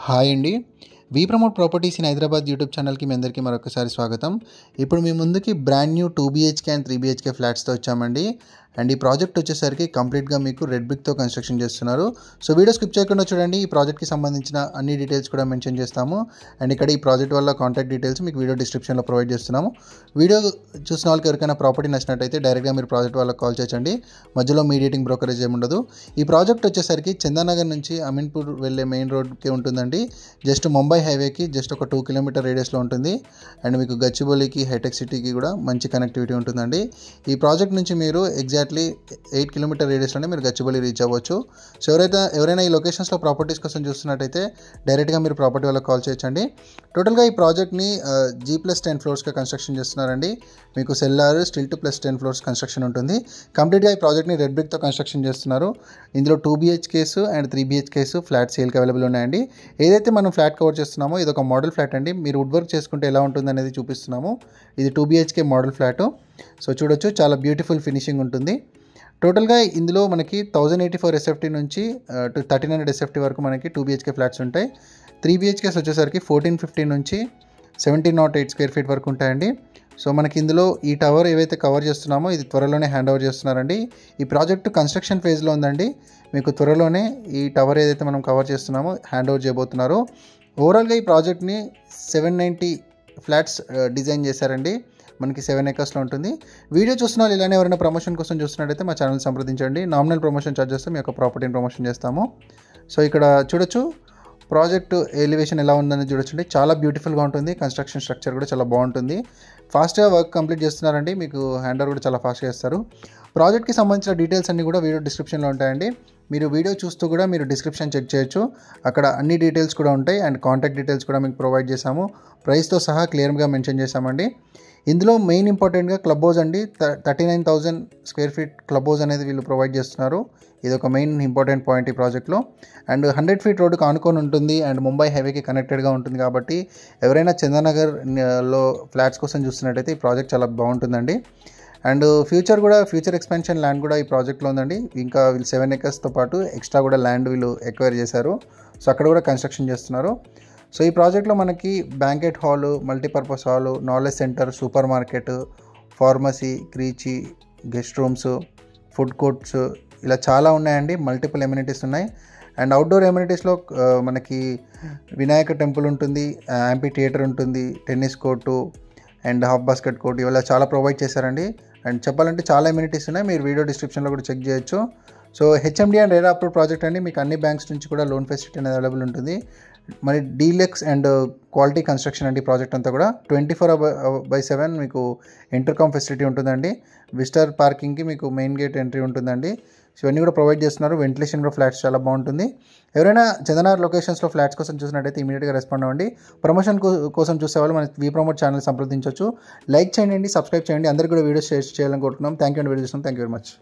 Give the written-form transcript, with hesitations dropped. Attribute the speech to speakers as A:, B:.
A: Hi అండి. We promote properties in Hyderabad YouTube ఛానల్కి మీ అందరికీ మరొకసారి స్వాగతం. ఇప్పుడు మీ ముందుకి brand new 2 BHK and 3 BHK ఫ్లాట్స్తో వచ్చామండి. అండ్ ఈ ప్రాజెక్ట్ వచ్చేసరికి కంప్లీట్గా మీకు రెడ్ బ్రిక్తో కన్స్ట్రక్షన్ చేస్తున్నారు. సో వీడియో స్కిప్ చేయకుండా చూడండి. ఈ ప్రాజెక్ట్కి సంబంధించిన అన్ని డీటెయిల్స్ కూడా మెన్షన్ చేస్తాము. అండ్ ఇక్కడ ఈ ప్రాజెక్ట్ వల్ల కాంటాక్ట్ డీటెయిల్స్ మీకు వీడియో డిస్క్రిప్షన్లో ప్రొవైడ్ చేస్తున్నాము. వీడియో చూసిన వాళ్ళకి ఎవరికైనా ప్రాపర్టీ నచ్చినట్టయితే డైరెక్ట్గా మీరు ప్రాజెక్ట్ వాళ్ళకి కాల్ చేయొచ్చండి. మధ్యలో మీడియేటింగ్ బ్రోకరేజ్ ఏమి ఉండదు. ఈ ప్రాజెక్ట్ వచ్చేసరికి చందానగర్ నుంచి అమీన్పూర్ వెళ్ళే మెయిన్ రోడ్కి ఉంటుందండి. జస్ట్ ముంబై హైవేకి జస్ట్ ఒక 2 కిలోమీటర్ రేడియస్లో ఉంటుంది. అండ్ మీకు గచ్చిబౌలికి హైటెక్ సిటీకి కూడా మంచి కనెక్టివిటీ ఉంటుందండి. ఈ ప్రాజెక్ట్ నుంచి మీరు ఎగ్జాక్ట్లీ 8 కిలోమీటర్ రేడియస్లోనే మీరు గచ్చిబౌలి రీచ్ అవ్వచ్చు. సో ఎవరైనా ఈ లొకేషన్స్లో ప్రాపర్టీస్ కోసం చూస్తున్నట్టయితే డైరెక్ట్గా మీరు ప్రాపర్టీ వాళ్ళకి కాల్ చేయొచ్చండి. టోటల్గా ఈ ప్రాజెక్ట్ని G+10 ఫ్లోర్స్గా కన్స్ట్రక్షన్ చేస్తున్నారండి. మీకు cellar still to +10 floors construction ఉంటుంది. కంప్లీట్గా ఈ ప్రాజెక్ట్ని రెడ్ బ్రిక్తో కన్స్ట్రక్షన్ చేస్తున్నారు. ఇందులో 2 BHKs అండ్ 3 BHKs ఫ్లాట్ సేల్కి అవైలబుల్ ఉన్నాయండి. ఏదైతే మనం ఫ్లాట్ కవర్ చేస్తున్నామో ఇది ఒక మోడల్ ఫ్లాట్ అండి. మీరు వుడ్ వర్క్ చేసుకుంటే ఎలా ఉంటుంది అనేది చూపిస్తున్నాము. ఇది 2 BHK మోడల్ ఫ్లాట్. సో చూడొచ్చు, చాలా బ్యూటిఫుల్ ఫినిషింగ్ ఉంటుంది. టోటల్గా ఇందులో మనకి 1084 SFT నుంచి 1300 SFT వరకు మనకి 2 BHK ఫ్లాట్స్ ఉంటాయి. 3 BHKs వచ్చేసరికి 1450 నుంచి 1708 స్క్వేర్ ఫీట్ వరకు ఉంటాయండి. సో మనకి ఇందులో ఈ టవర్ ఏవైతే కవర్ చేస్తున్నామో ఇది త్వరలోనే హ్యాండ్ ఓవర్ చేస్తున్నారండి. ఈ ప్రాజెక్టు కన్స్ట్రక్షన్ ఫేజ్లో ఉందండి. మీకు త్వరలోనే ఈ టవర్ ఏదైతే మనం కవర్ చేస్తున్నామో హ్యాండ్ ఓవర్ చేయబోతున్నారు. ఓవరాల్గా ఈ ప్రాజెక్ట్ని 790 ఫ్లాట్స్ డిజైన్ చేశారండి. మనకి 7 acresలో ఉంటుంది. వీడియో చూస్తున్న వాళ్ళు ఇలానే ఎవరైనా ప్రమోషన్ కోసం చూస్తున్నట్టయితే మా ఛానల్ సంప్రదించండి. నామినల్ ప్రమోషన్ ఛార్జెస్తో మీ యొక్క ప్రాపర్టీని ప్రమోషన్ చేస్తాము. సో ఇక్కడ చూడొచ్చు, ప్రాజెక్ట్ ఎలివేషన్ ఎలా ఉందని చూడొచ్చండి. చాలా బ్యూటిఫుల్గా ఉంటుంది. కన్స్ట్రక్షన్ స్ట్రక్చర్ కూడా చాలా బాగుంటుంది. ఫాస్ట్గా వర్క్ కంప్లీట్ చేస్తున్నారండి. మీకు హ్యాండ్ ఓవర్ కూడా చాలా ఫాస్ట్గా చేస్తారు. ప్రాజెక్ట్కి సంబంధించిన డీటెయిల్స్ అన్నీ కూడా వీడియో డిస్క్రిప్షన్లో ఉంటాయండి. మీరు వీడియో చూస్తూ కూడా మీరు డిస్క్రిప్షన్ చెక్ చేయొచ్చు. అక్కడ అన్ని డీటెయిల్స్ కూడా ఉంటాయి. అండ్ కాంటాక్ట్ డీటెయిల్స్ కూడా మీకు ప్రొవైడ్ చేశాము. ప్రైస్తో సహా క్లియర్గా మెన్షన్ చేశామండి. ఇందులో మెయిన్ ఇంపార్టెంట్గా క్లబ్ హౌస్ అండి. 39,000 స్క్వేర్ ఫీట్ క్లబ్ హౌస్ అనేది వీళ్ళు ప్రొవైడ్ చేస్తున్నారు. ఇది ఒక మెయిన్ ఇంపార్టెంట్ పాయింట్ ఈ ప్రాజెక్ట్లో. అండ్ 100 ఫీట్ రోడ్డుకు ఆనుకొని ఉంటుంది. అండ్ ముంబై హైవేకి కనెక్టెడ్గా ఉంటుంది. కాబట్టి ఎవరైనా చందానగర్లో ఫ్లాట్స్ కోసం చూస్తున్నట్టయితే ఈ ప్రాజెక్ట్ చాలా బాగుంటుందండి. అండ్ ఫ్యూచర్ ఎక్స్పెన్షన్ ల్యాండ్ కూడా ఈ ప్రాజెక్ట్లో ఉందండి. ఇంకా వీళ్ళు 7 acresతో పాటు ఎక్స్ట్రా కూడా ల్యాండ్ వీళ్ళు ఎక్వైర్ చేశారు. సో అక్కడ కూడా కన్స్ట్రక్షన్ చేస్తున్నారు. సో ఈ ప్రాజెక్ట్లో మనకి banquet hall, multipurpose hall, knowledge centre, supermarket, pharmacy, creche, guest rooms, food courts ఇలా చాలా ఉన్నాయండి. మల్టిపుల్ ఎమ్యూనిటీస్ ఉన్నాయి. అండ్ అవుట్డోర్ ఎమ్యూనిటీస్లో మనకి వినాయక టెంపుల్ ఉంటుంది, యాంపీ థియేటర్ ఉంటుంది, tennis court and half basket court ఇవాళ చాలా ప్రొవైడ్ చేశారండి. అండ్ చెప్పాలంటే చాలా ఎమ్యూనిటీస్ ఉన్నాయి. మీరు వీడియో డిస్క్రిప్షన్లో కూడా చెక్ చేయొచ్చు. So HMD and RERA approve project అండి. మీకు అన్ని బ్యాంక్స్ నుంచి కూడా లోన్ ఫెసిలిటీ అనేది అవైలబుల్ ఉంటుంది. మరి డీలక్స్ అండ్ క్వాలిటీ కన్స్ట్రక్షన్ అండి. ప్రాజెక్ట్ అంతా కూడా 24/7 మీకు ఇంటర్కామ్ ఫెసిలిటీ ఉంటుందండి. విజిటర్ పార్కింగ్కి మీకు మెయిన్ గేట్ ఎంట్రీ ఉంటుందండి. సో ఇవన్నీ కూడా ప్రొవైడ్ చేస్తున్నారు. వెంటిలేషన్ కూడా ఫ్లాట్స్ చాలా బాగుంటుంది. ఎవరైనా చందనగర్ లొకేషన్స్లో ఫ్లాట్స్ కోసం చూసినట్టయితే ఇమీడియట్గా రెస్పాండ్ అవ్వండి. ప్రమోషన్ కోసం చూసేవాళ్ళు మన వి ప్రమోట్ ఛానల్ సంప్రదించవచ్చు. లైక్ చేయండి, సబ్స్క్రైబ్ చేయండి. అందరికీ కూడా వీడియోస్ షేర్ చేయాలని కోరుతున్నాం. థ్యాంక్ యూ అండి. వీడియో చూస్తున్నాం. Thank you very much.